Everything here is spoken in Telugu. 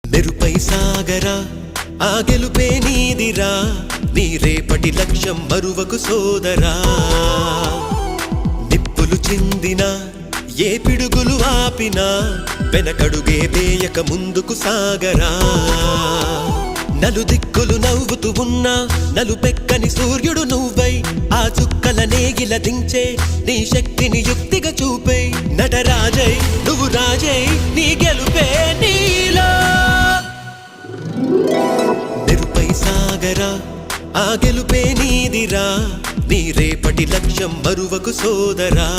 మెరుపై సాగరా ఆ గెలుపే నీదిరా నీ రేపటి లక్ష్యం మరువకు సోదరా నిప్పులు చిందినా ఏ పిడుగులు ఆపినా వెనకడుగే వేయక ముందుకు సాగరా నలుదిక్కులు నవ్వుతూ ఉన్నా నలుపెక్కని సూర్యుడు నువ్వై ఆ చుక్కల నేగిల దించే నీ శక్తిని యుక్తిగా చూపే నటరాజై నువ్వు రాజై నీ గెలుపే నీలో మెరుపై సాగరా ఆ గెలుపే నీదిరా నీ రేపటి లక్ష్యం మరువకు సోదరా